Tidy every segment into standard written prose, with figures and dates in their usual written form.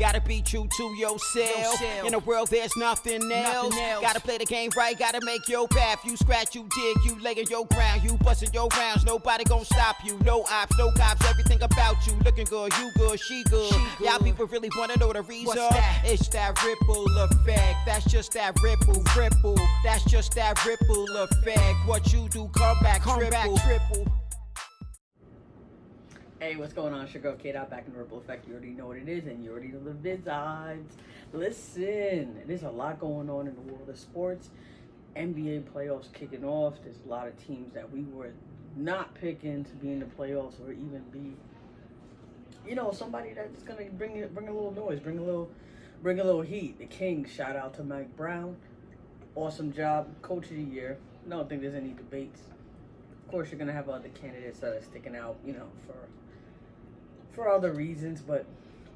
Gotta be true to yourself. In a world there's nothing else. Gotta play the game right, gotta make your path. You scratch, you dig, you lay in your ground. You bustin' your rounds, nobody gon' stop you. No ops, no cops, everything about you. Looking good, you good, she good. Y'all people really wanna know the reason? It's that ripple effect. That's just that ripple. That's just that ripple effect. What you do, come back triple. Hey, what's going on? It's your girl Kate out back in the Ripple Effect. You already know what it is, and you already know the besides. Listen, there's a lot going on in the world of sports. NBA playoffs kicking off. There's a lot of teams that we were not picking to be in the playoffs or even be, somebody that's gonna bring a little noise, bring a little heat. The Kings, shout out to Mike Brown. Awesome job, coach of the year. I don't think there's any debates. Of course, you're gonna have other candidates that are sticking out, for other reasons, but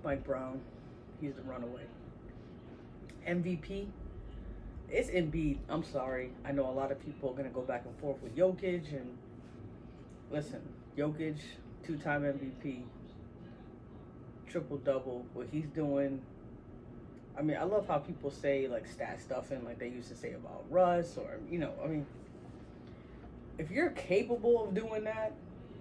Mike Brown, he's the runaway. MVP, it's Embiid. I'm sorry. I know a lot of people are going to go back and forth with Jokic, and listen, Jokic, 2-time MVP, triple-double, what he's doing. I mean, I love how people say, like, stat stuffing like they used to say about Russ, or, if you're capable of doing that,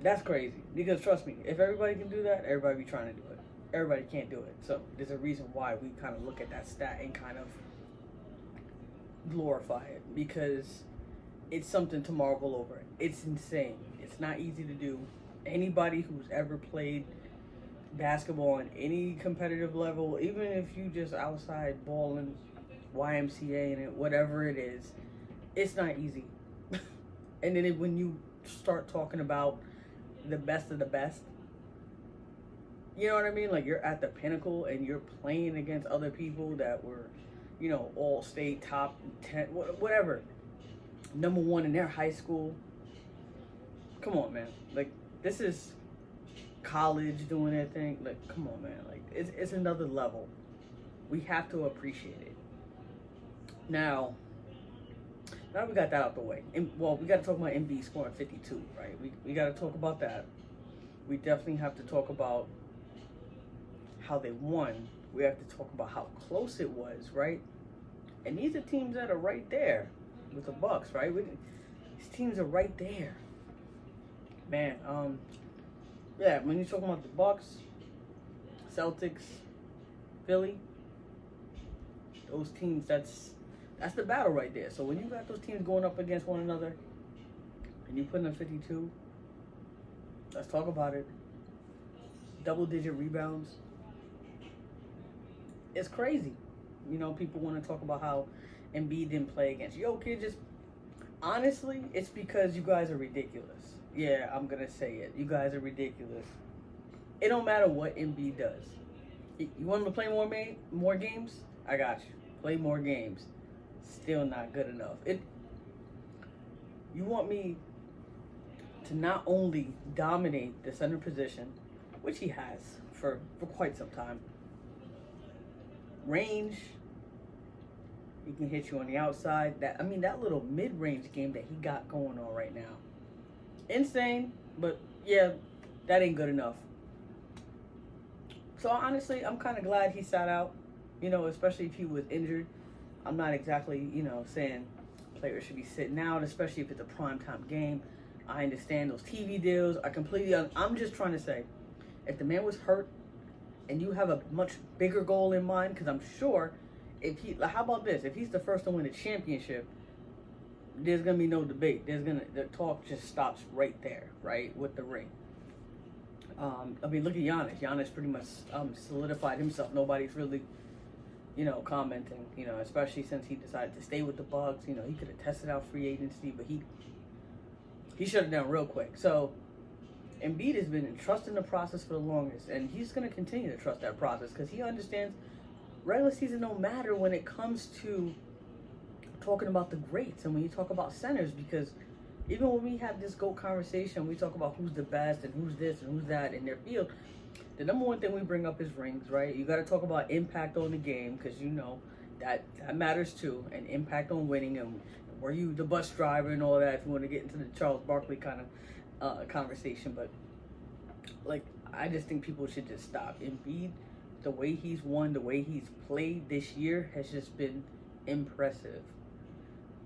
that's crazy. Because trust me, if everybody can do that, everybody be trying to do it. Everybody can't do it. So there's a reason why we kind of look at that stat and kind of glorify it, because it's something to marvel over. It's insane. It's not easy to do. Anybody who's ever played basketball on any competitive level, even if you just outside balling, YMCA and it, whatever it is, it's not easy. And then when you start talking about the best of the best, you know what I mean? Like, you're at the pinnacle and you're playing against other people that were, all state, top 10, whatever, number one in their high school. Come on, man. Like, this is college doing their thing. Like, come on, man. Like, it's another level. We have to appreciate it. Now we got that out the way. We got to talk about Embiid scoring 52, right? We got to talk about that. We definitely have to talk about how they won. We have to talk about how close it was, right? And these are teams that are right there with the Bucks, right? These teams are right there. Man, when you're talking about the Bucks, Celtics, Philly, those teams, that's the battle right there. So when you got those teams going up against one another and you put in a 52, let's talk about it. Double-digit rebounds. It's crazy. People want to talk about how Embiid didn't play against Jokic. Honestly, it's because you guys are ridiculous. Yeah, I'm going to say it. You guys are ridiculous. It don't matter what Embiid does. You want him to play more games? I got you. Play more games. Still not good enough. You want me to not only dominate the center position, which he has for quite some time, range, he can hit you on the outside. That little mid-range game that he got going on right now, insane. But yeah, that ain't good enough. So honestly, I'm kind of glad he sat out, especially if he was injured. I'm not exactly, saying players should be sitting out, especially if it's a primetime game. I understand those TV deals. I'm just trying to say, if the man was hurt and you have a much bigger goal in mind, because I'm sure how about this? If he's the first to win a championship, there's going to be no debate. The talk just stops right there, right, with the ring. Look at Giannis. Giannis pretty much solidified himself. Nobody's really commenting, especially since he decided to stay with the Bucks. He could have tested out free agency, but he shut it down real quick. So Embiid has been trusting the process for the longest, and he's going to continue to trust that process because he understands regular season don't matter when it comes to talking about the greats and when you talk about centers, because even when we have this GOAT conversation, we talk about who's the best and who's this and who's that in their field. The number one thing we bring up is rings, right? You got to talk about impact on the game because that matters too, and impact on winning, and were you the bus driver and all that if you want to get into the Charles Barkley kind of conversation. But I just think people should just stop. Embiid the way he's won, the way he's played this year has just been impressive.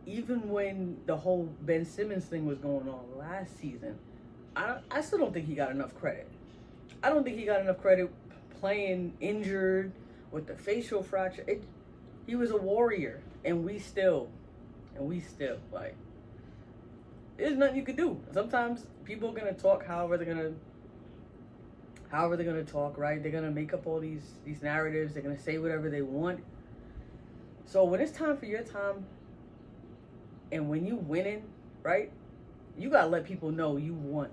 Even when the whole Ben Simmons thing was going on last season, I still don't think he got enough credit. I don't think he got enough credit playing injured with the facial fracture. He was a warrior, and we still, like, there's nothing you could do. Sometimes people are gonna talk however they're gonna talk, right? They're gonna make up all these narratives. They're gonna say whatever they want. So when it's time for your time, and when you winning, right, you gotta let people know you won.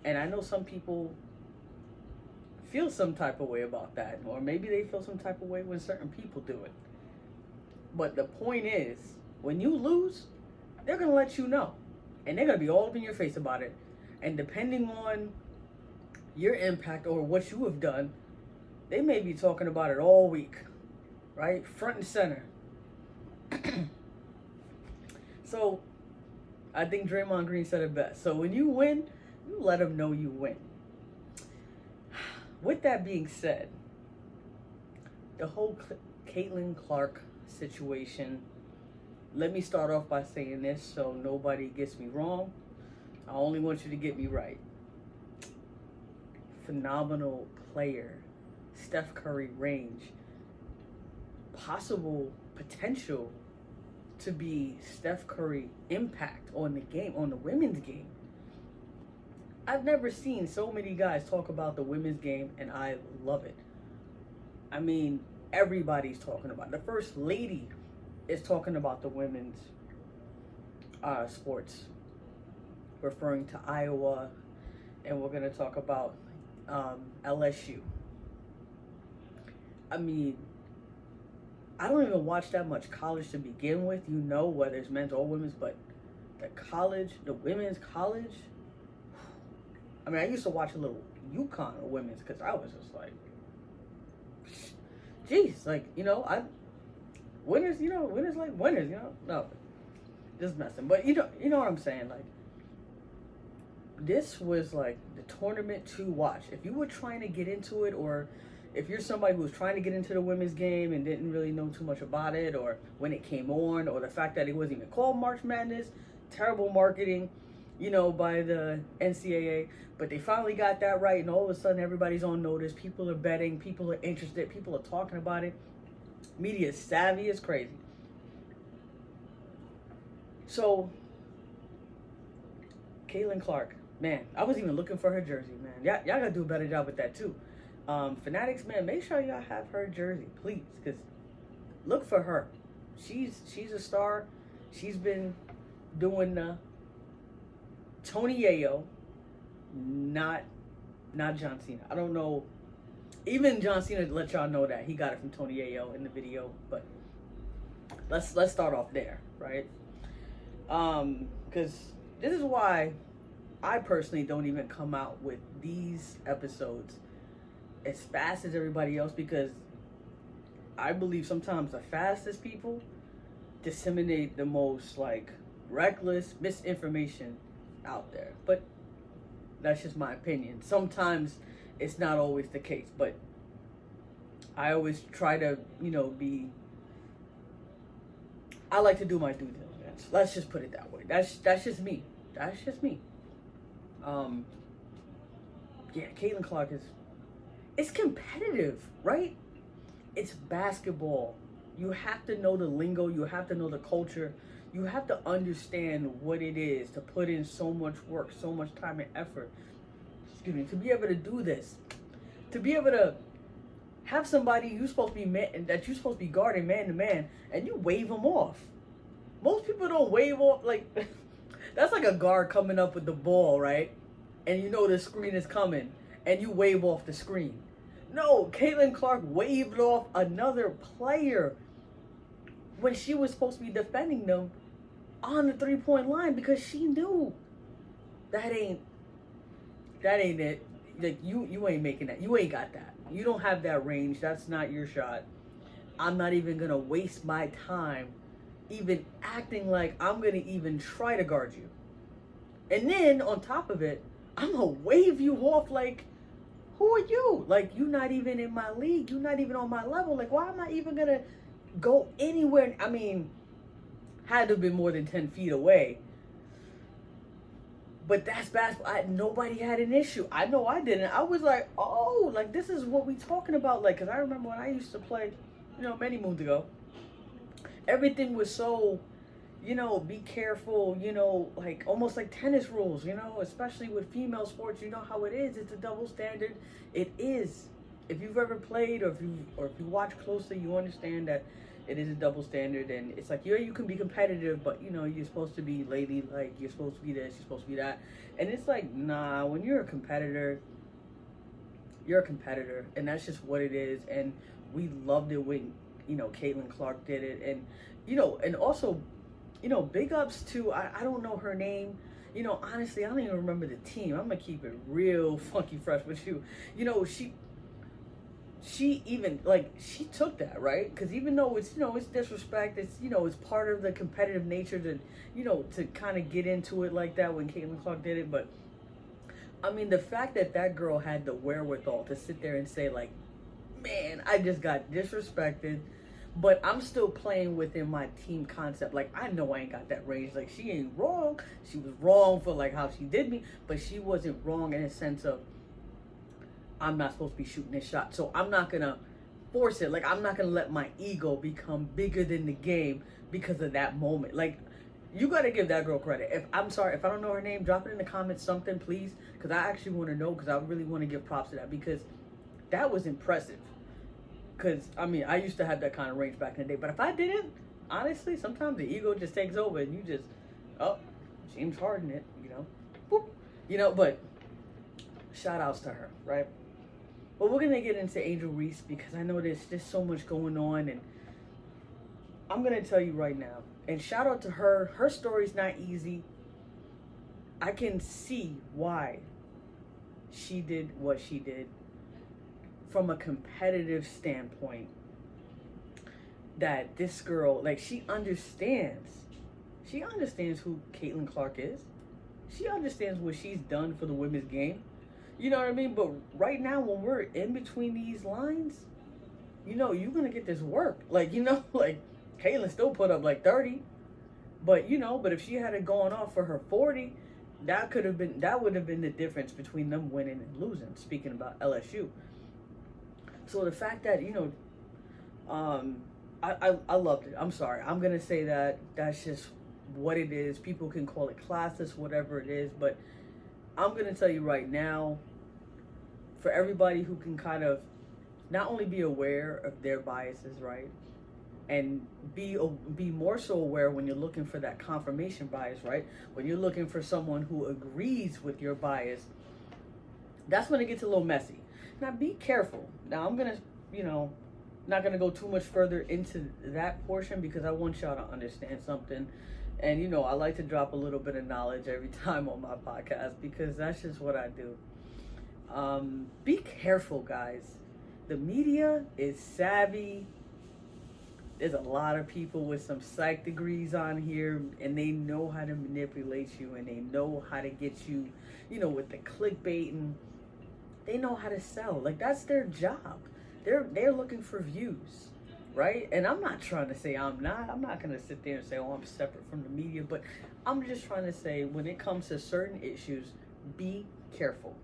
And I know some people feel some type of way about that, or maybe they feel some type of way when certain people do it. But the point is, when you lose, they're gonna let you know, and they're gonna be all up in your face about it. And depending on your impact or what you have done, they may be talking about it all week, right? Front and center. So, I think Draymond Green said it best. So when you win, you let them know you win. With that being said, the whole Caitlin Clark situation, let me start off by saying this so nobody gets me wrong. I only want you to get me right. Phenomenal player. Steph Curry range. Possible potential to be Steph Curry impact on the game, on the women's game. I've never seen so many guys talk about the women's game, and I love it. I mean, everybody's talking about it. The First Lady is talking about the women's sports, referring to Iowa, and we're going to talk about LSU. I mean, I don't even watch that much college to begin with, whether it's men's or women's, but the women's college, I mean, I used to watch a little UConn or women's because I was just like, geez, like, winners like winners, no, just messing. But you know what I'm saying? Like, this was like the tournament to watch. If you were trying to get into it, or if you're somebody who was trying to get into the women's game and didn't really know too much about it, or when it came on, or the fact that it wasn't even called March Madness, terrible marketing, by the NCAA, but they finally got that right, and all of a sudden everybody's on notice. People are betting, people are interested, people are talking about it. Media is savvy as crazy. So, Caitlin Clark, man, I was even looking for her jersey, man. Y'all gotta do a better job with that too. Fanatics, man, make sure y'all have her jersey, please, because look for her. She's a star. She's been doing Tony Yayo, not John Cena. I don't know. Even John Cena let y'all know that he got it from Tony Yayo in the video. But let's start off there, right? Because this is why I personally don't even come out with these episodes as fast as everybody else, because I believe sometimes the fastest people disseminate the most like reckless misinformation out there. But that's just my opinion. Sometimes it's not always the case, but I always try to, I like to do my due diligence. Let's just put it that way. That's just me. That's just me. Yeah, Caitlin Clark it's competitive, right? It's basketball. You have to know the lingo. You have to know the culture. You have to understand what it is to put in so much work, so much time and effort. To be able to do this. To be able to have somebody you're supposed to be guarding man to man, and you wave them off. Most people don't wave off, like, that's like a guard coming up with the ball, right? And the screen is coming, and you wave off the screen. No, Caitlin Clark waved off another player when she was supposed to be defending them on the 3-point line, because she knew that ain't it. Like, you ain't making that. You ain't got that. You don't have that range. That's not your shot. I'm not even gonna waste my time even acting like I'm gonna even try to guard you. And then on top of it, I'm gonna wave you off like who are you? Like, you're not even in my league. You're not even on my level. Like, why am I even going to go anywhere? I mean, had to have been more than 10 feet away. But that's basketball. Nobody had an issue. I know I didn't. I was like, oh, like, this is what we talking about. Like, because I remember when I used to play, many moons ago, everything was so, be careful, like almost like tennis rules, especially with female sports. You know how it is. It's a double standard. It is. If you've ever played or if you watch closely, you understand that it is a double standard. And it's like, you can be competitive, but you're supposed to be ladylike. You're supposed to be this. You're supposed to be that. And it's like, nah. When you're a competitor, you're a competitor, and that's just what it is. And we loved it when Caitlin Clark did it, and and also, big ups to I don't know her name. Honestly, I don't even remember the team. I'm gonna keep it real funky fresh with you. She even she took that, right? Because even though it's it's disrespect, it's it's part of the competitive nature to to kind of get into it like that when Caitlin Clark did it. But I mean, the fact that girl had the wherewithal to sit there and say, like, man, I just got disrespected, but I'm still playing within my team concept. Like, I know I ain't got that range. Like, she ain't wrong. She was wrong for like how she did me, but she wasn't wrong in a sense of, I'm not supposed to be shooting this shot, so I'm not gonna force it. Like, I'm not gonna let my ego become bigger than the game because of that moment. Like, you gotta give that girl credit. If I don't know her name, drop it in the comments, something, please, because I actually want to know, because I really want to give props to that, because that was impressive. Because I mean, I used to have that kind of range back in the day, but if I didn't, honestly, sometimes the ego just takes over and you just, oh, James Harden it, boop, but shout outs to her, right? But we're gonna get into Angel Reese, because I know there's just so much going on, and I'm gonna tell you right now, and shout out to her. Her story's not easy. I can see why she did what she did from a competitive standpoint. That this girl, like, she understands who Caitlin Clark is. She understands what she's done for the women's game. You know what I mean? But right now, when we're in between these lines, you're gonna get this work. Like, like, Caitlin still put up like 30. But but if she had gone off for her 40, that would have been the difference between them winning and losing. Speaking about LSU. So the fact that, I loved it. I'm sorry. I'm gonna say that that's just what it is. People can call it classist, whatever it is, but I'm gonna tell you right now, for everybody who can kind of not only be aware of their biases, right, and be more so aware when you're looking for that confirmation bias, right, when you're looking for someone who agrees with your bias, that's when it gets a little messy. Now, be careful. Now, I'm gonna, not gonna go too much further into that portion, because I want y'all to understand something. And, I like to drop a little bit of knowledge every time on my podcast, because that's just what I do. Be careful, guys. The media is savvy. There's a lot of people with some psych degrees on here, and they know how to manipulate you, and they know how to get you, with the clickbait, and they know how to sell. Like, that's their job. They're looking for views. Right? And I'm not trying to say I'm not going to sit there and say, oh, I'm separate from the media. But I'm just trying to say, when it comes to certain issues, be careful.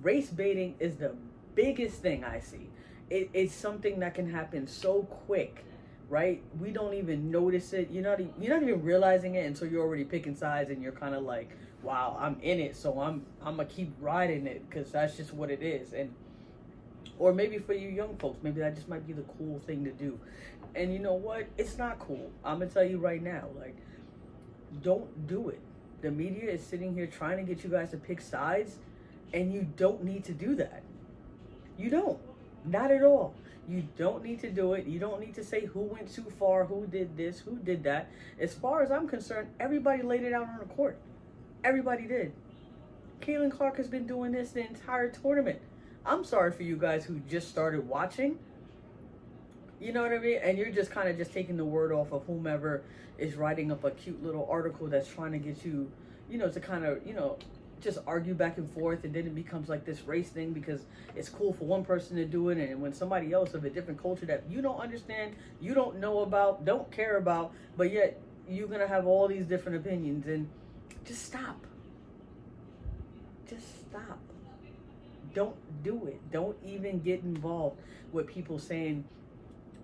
Race baiting is the biggest thing I see. It's something that can happen so quick, right? We don't even notice it. You're not even realizing it until you're already picking sides, and you're kind of like, wow, I'm in it, so I'm going to keep riding it, because that's just what it is. And or maybe for you young folks, maybe that just might be the cool thing to do. And you know what? It's not cool. I'm going to tell you right now, like, don't do it. The media is sitting here trying to get you guys to pick sides, and you don't need to do that. You don't. Not at all. You don't need to do it. You don't need to say who went too far, who did this, who did that. As far as I'm concerned, everybody laid it out on the court. Everybody did. Caitlin Clark has been doing this the entire tournament. I'm sorry for you guys who just started watching. You know what I mean? And you're just kind of just taking the word off of whomever is writing up a cute little article that's trying to get you, to kind of, just argue back and forth, and then it becomes like this race thing because it's cool for one person to do it, and when somebody else of a different culture that you don't understand, you don't know about, don't care about, but yet you're gonna have all these different opinions. And just stop. Just stop. Don't do it. Don't even get involved with people saying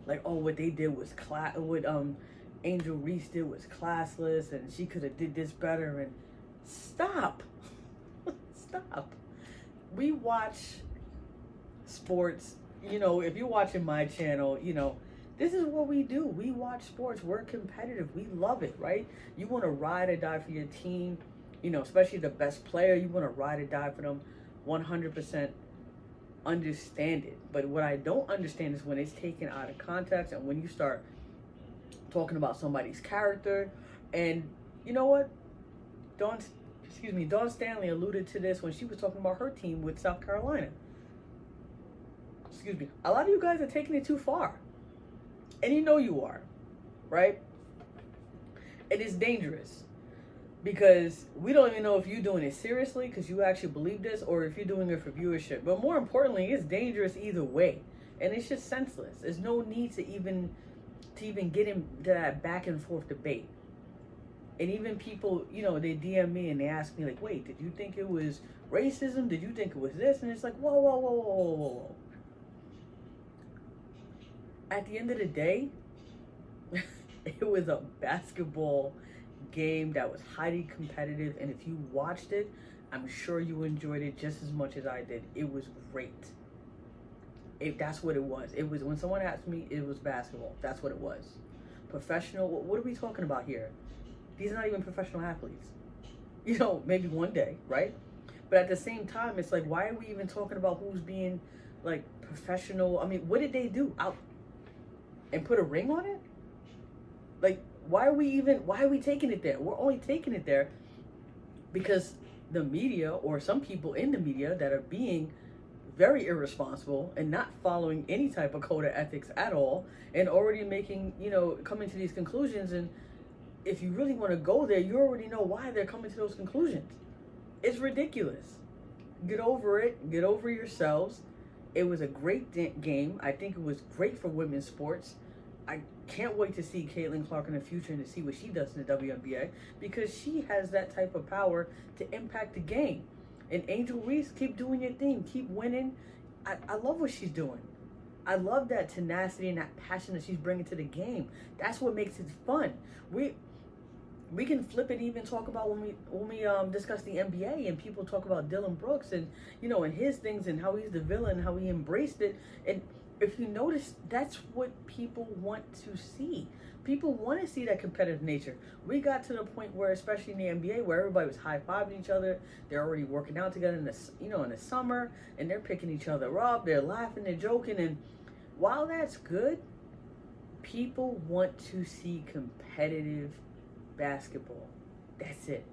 like, oh, what they did was what Angel Reese did was classless, and she could have did this better. And stop. Stop. We watch sports, if you're watching my channel, this is what we do. We watch sports. We're competitive. We love it, right? You want to ride or die for your team, especially the best player. You want to ride or die for them 100%. Understand it. But what I don't understand is when it's taken out of context and when you start talking about somebody's character. And you know what? Dawn Stanley alluded to this when she was talking about her team with South Carolina. A lot of you guys are taking it too far. And you are, right? It is dangerous because we don't even know if you're doing it seriously because you actually believe this or if you're doing it for viewership. But more importantly, it's dangerous either way. And it's just senseless. There's no need to even get into that back and forth debate. And even people, they DM me and they ask me like, wait, did you think it was racism? Did you think it was this? And it's like, whoa, whoa, whoa, whoa, whoa, whoa. At the end of the day, it was a basketball game that was highly competitive. And if you watched it, I'm sure you enjoyed it just as much as I did. It was great. That's what it was. It was, when someone asked me, it was basketball. That's what it was. Professional, what are we talking about here? These are not even professional athletes. Maybe one day, right? But at the same time, it's like, why are we even talking about who's being like professional? I mean, what did they do out and put a ring on it? Like, why are we taking it there? We're only taking it there because the media or some people in the media that are being very irresponsible and not following any type of code of ethics at all and already making, coming to these conclusions. And if you really want to go there, you already know why they're coming to those conclusions. It's ridiculous. Get over it. Get over yourselves. It was a great game. I think it was great for women's sports. I can't wait to see Caitlin Clark in the future and to see what she does in the WNBA because she has that type of power to impact the game. And Angel Reese, keep doing your thing. Keep winning. I love what she's doing. I love that tenacity and that passion that she's bringing to the game. That's what makes it fun. We can flip it and even talk about when we discuss the NBA and people talk about Dylan Brooks and and his things and how he's the villain, how he embraced it. And if you notice, that's what people want to see. People want to see that competitive nature. We got to the point where, especially in the NBA, where everybody was high-fiving each other. They're already working out together in the summer, and they're picking each other up. They're laughing, they're joking, and while that's good, people want to see competitive basketball. That's it.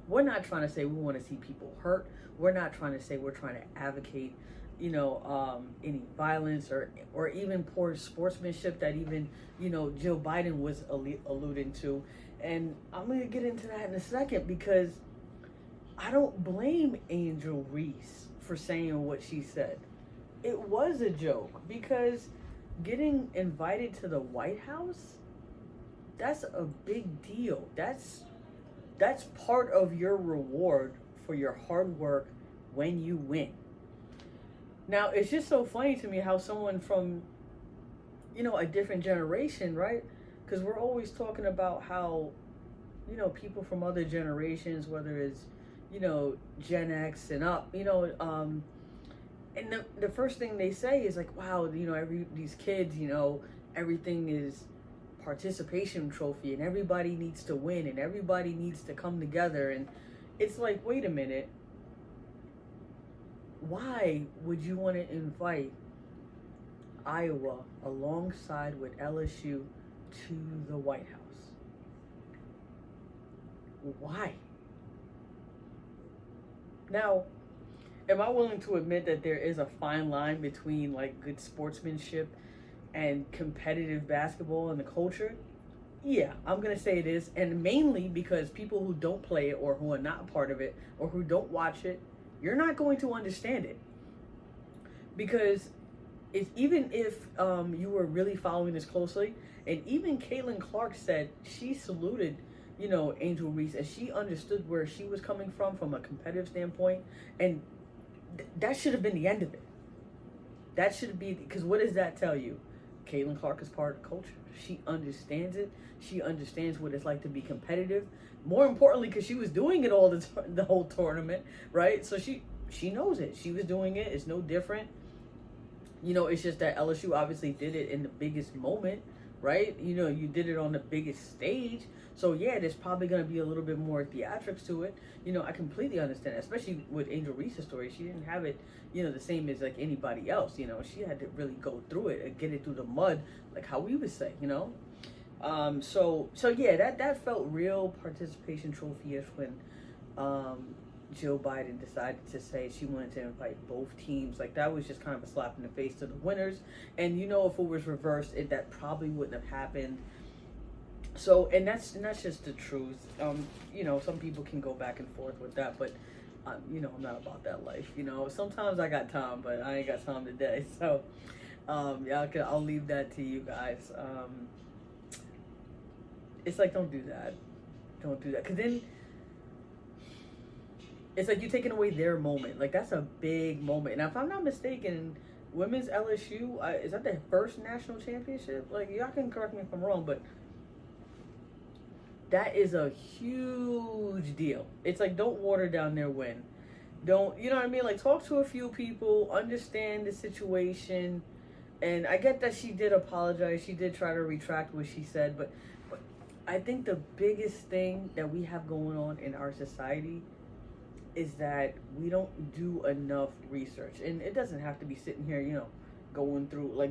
We're not trying to say we want to see people hurt. We're not trying to say we're trying to advocate any violence or even poor sportsmanship that even Joe Biden was alluding to. And I'm going to get into that in a second because I don't blame Angel Reese for saying what she said. It was a joke because getting invited to the White House, that's a big deal. That's part of your reward for your hard work when you win. Now, it's just so funny to me how someone from, a different generation, right? Because we're always talking about how, people from other generations, whether it's, Gen X and up, and the first thing they say is like, wow, these kids, everything is participation trophy and everybody needs to win and everybody needs to come together. And it's like, wait a minute. Why would you want to invite Iowa alongside with LSU to the White House? Why? Now, am I willing to admit that there is a fine line between like good sportsmanship and competitive basketball and the culture? Yeah, I'm gonna say it is, and mainly because people who don't play it or who are not a part of it or who don't watch it, you're not going to understand it. Because it's, even if you were really following this closely, and even Caitlin Clark said she saluted, Angel Reese, and she understood where she was coming from a competitive standpoint, and that should have been the end of it. That should be, because what does that tell you? Caitlin Clark is part of the culture. She understands it. She understands what it's like to be competitive. More importantly, because she was doing it all the whole tournament, right? So she knows it. She was doing it. It's no different. It's just that LSU obviously did it in the biggest moment, right? You did it on the biggest stage. So, yeah, there's probably going to be a little bit more theatrics to it. I completely understand, especially with Angel Reese's story. She didn't have it, the same as, like, anybody else. She had to really go through it and get it through the mud, like how we would say, So yeah, that felt real participation trophy-ish when Joe Biden decided to say she wanted to invite both teams. Like, that was just kind of a slap in the face to the winners. And if it was reversed, that probably wouldn't have happened. So, and that's just the truth. Some people can go back and forth with that, but I'm not about that life. Sometimes I got time, but I ain't got time today. So, I'll leave that to you guys. It's like, don't do that. Don't do that, because then it's like you're taking away their moment. Like, that's a big moment. And if I'm not mistaken, women's LSU, is that their first national championship? Like, y'all can correct me if I'm wrong, but that is a huge deal. It's like, don't water down their win. Don't, you know what I mean? Like, talk to a few people, understand the situation. And I get that she did apologize. She did try to retract what she said. But I think the biggest thing that we have going on in our society is that we don't do enough research. And it doesn't have to be sitting here, going through, like,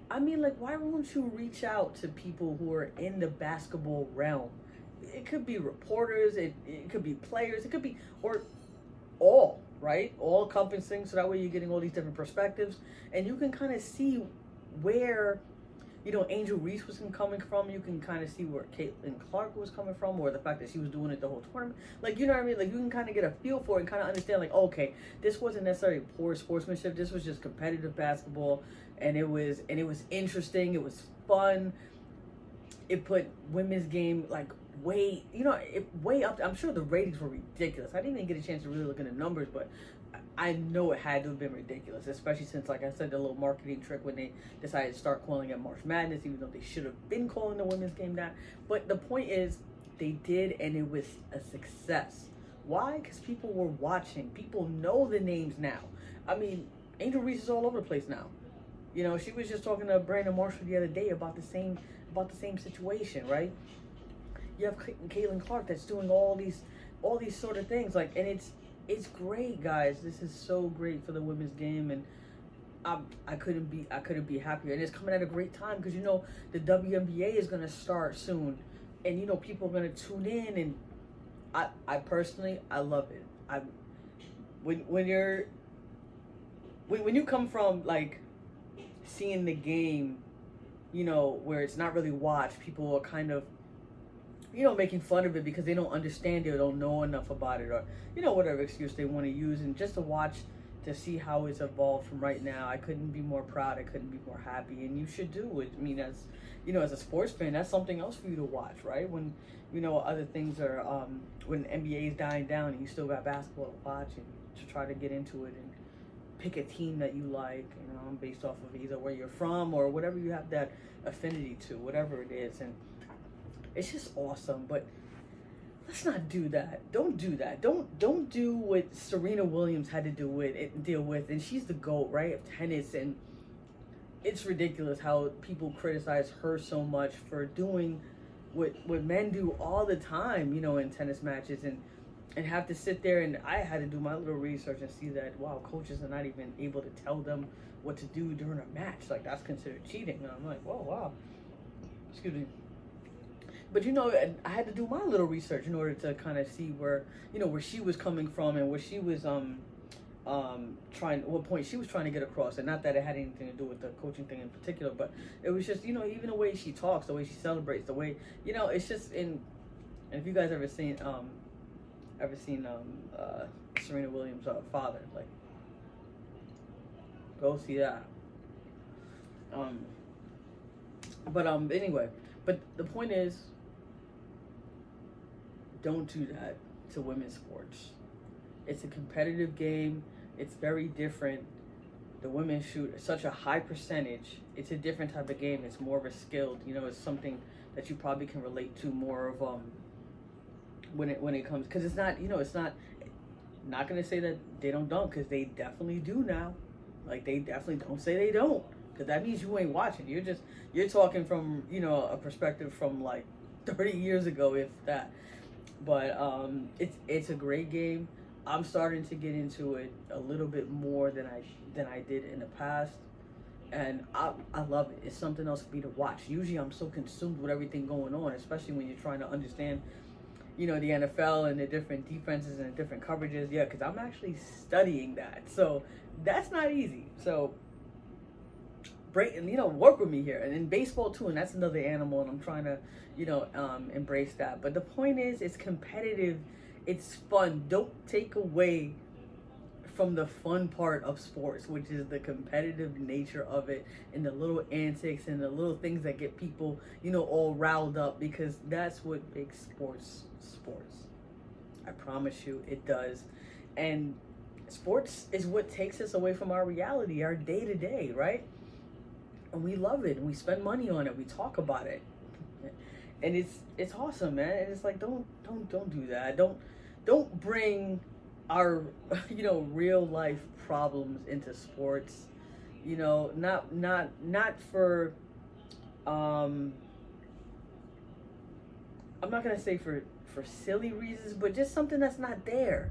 why won't you reach out to people who are in the basketball realm? It could be reporters, it could be players, it could be, or all, right? All encompassing, so that way you're getting all these different perspectives, and you can kind of see where, Angel Reese was coming from. You can kind of see where Caitlin Clark was coming from, or the fact that she was doing it the whole tournament. Like, you know what I mean? Like, you can kind of get a feel for it and kind of understand, like, okay, this wasn't necessarily poor sportsmanship. This was just competitive basketball, and it was interesting. It was fun. It put women's game, like, way up. I'm sure the ratings were ridiculous. I didn't even get a chance to really look at the numbers, but I know it had to have been ridiculous, especially since, like I said, the little marketing trick when they decided to start calling it March Madness, even though they should have been calling the women's game that. But the point is, they did, and it was a success. Why? Because people were watching. People know the names now. I mean, Angel Reese is all over the place now. She was just talking to Brandon Marshall the other day about the same situation, right? You have Caitlin Clark that's doing all these sort of things, like, and it's great, guys. This is so great for the women's game, and I couldn't be happier. And it's coming at a great time because the WNBA is gonna start soon, and people are gonna tune in, and I personally love it. When you come from, like, seeing the game, where it's not really watched, people are kind of making fun of it because they don't understand it or don't know enough about it, or whatever excuse they want to use. And just to see how it's evolved from right now, I couldn't be more proud. I couldn't be more happy, and you should do it. I mean, as a sports fan, that's something else for you to watch, right? When other things are when NBA is dying down and you still got basketball to watch, and to try to get into it and pick a team that you like, based off of either where you're from or whatever you have that affinity to, whatever it is. And it's just awesome. But let's not do that. Don't do that. Don't do what Serena Williams had to deal with, and she's the GOAT, right, of tennis. And it's ridiculous how people criticize her so much for doing what men do all the time, in tennis matches, and have to sit there. And I had to do my little research and see that, wow, coaches are not even able to tell them what to do during a match. Like, that's considered cheating. And I'm like, whoa, wow. Excuse me. But, I had to do my little research in order to kind of see where she was coming from, and where she was, what point she was trying to get across, and not that it had anything to do with the coaching thing in particular, but it was just, even the way she talks, the way she celebrates, the way, it's just and if you guys ever seen Serena Williams' father, like, go see that. Anyway, but the point is, don't do that to women's sports. It's a competitive game. It's very different. The women shoot such a high percentage. It's a different type of game. It's more of a skilled. It's something that you probably can relate to more of when it comes, because it's not. It's not gonna say that they don't dunk, because they definitely do now. Like, they definitely don't say they don't, because that means you ain't watching. You're talking from a perspective from like 30 years ago, if that. But it's a great game. I'm starting to get into it a little bit more than I did in the past, and I love it. It's something else for me to watch. Usually I'm so consumed with everything going on, especially when you're trying to understand, the NFL and the different defenses and the different coverages. Yeah, because I'm actually studying that, so that's not easy. So work with me here, and in baseball too, and that's another animal, and I'm trying to embrace that. But the point is, it's competitive. It's fun. Don't take away from the fun part of sports, which is the competitive nature of it, and the little antics and the little things that get people, all riled up, because that's what makes sports. I promise you, it does. And sports is what takes us away from our reality, our day-to-day, right? And we love it, and we spend money on it. We talk about it, and it's awesome, man. And it's like, don't do that. Don't bring our real life problems into sports. Not for I'm not gonna say for silly reasons, but just something that's not there.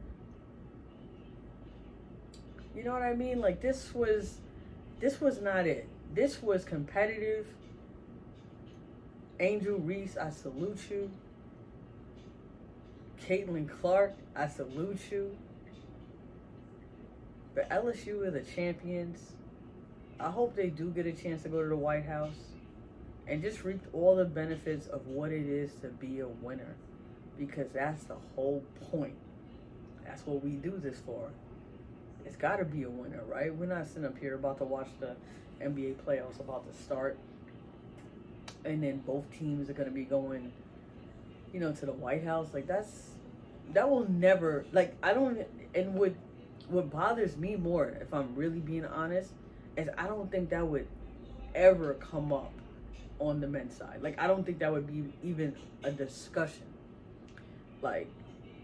You know what I mean? Like, this was not it. This was competitive. Angel Reese, I salute you. Caitlin Clark, I salute you. But LSU are the champions. I hope they do get a chance to go to the White House and just reap all the benefits of what it is to be a winner, because that's the whole point. That's what we do this for. It's got to be a winner, right? We're not sitting up here about to watch the NBA playoffs about to start, and then both teams are going to be going, to the White House. Like, that will never, like, I don't, and what bothers me more, if I'm really being honest, is I don't think that would ever come up on the men's side. Like, I don't think that would be even a discussion. Like,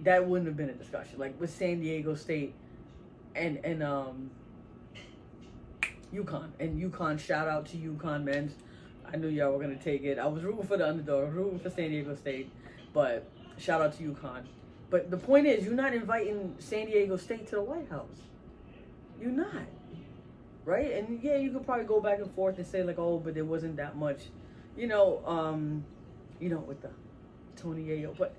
that wouldn't have been a discussion. Like, with San Diego State and UConn. And UConn, shout out to UConn men's. I knew y'all were going to take it. I was rooting for the underdog. I was rooting for San Diego State. But shout out to UConn. But the point is, you're not inviting San Diego State to the White House. You're not. Right? And yeah, you could probably go back and forth and say, like, oh, but there wasn't that much, with the Tony Ayo. But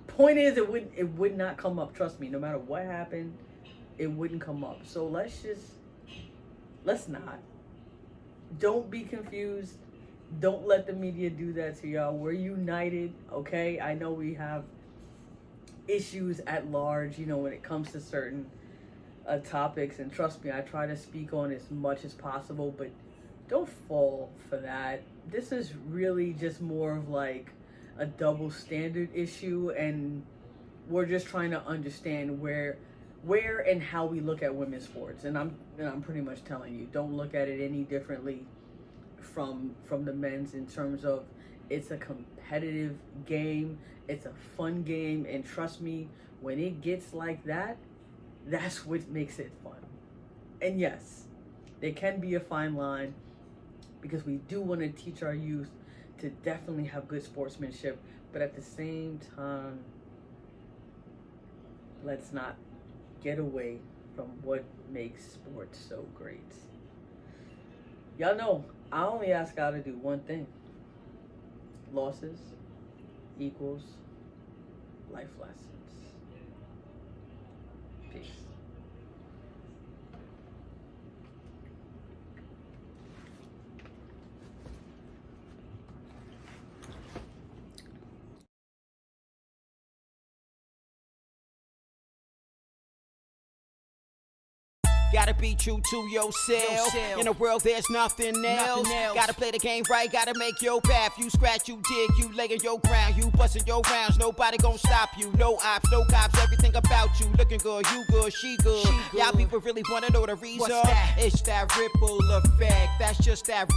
point is, it would not come up. Trust me, no matter what happened, it wouldn't come up. So let's not. Don't be confused. Don't let the media do that to y'all. We're united, okay? I know we have issues at large, when it comes to certain topics. And trust me, I try to speak on as much as possible, but don't fall for that. This is really just more of like a double standard issue, and we're just trying to understand where and how we look at women's sports. And I'm pretty much telling you, don't look at it any differently from the men's, in terms of, it's a competitive game, it's a fun game, and trust me, when it gets like that, that's what makes it fun. And yes, there can be a fine line, because we do want to teach our youth to definitely have good sportsmanship, but at the same time, let's not get away from what makes sports so great. Y'all know, I only ask God to do one thing. Losses equals life lessons. Peace. Gotta be true to yourself. In a world there's nothing else. Gotta play the game right, gotta make your path. You scratch, you dig, you laying your ground, you busting your rounds. Nobody gon' stop you. No ops, no cops, everything about you looking good, you good, she good. Y'all people really wanna know the reason? It's that ripple effect. That's just that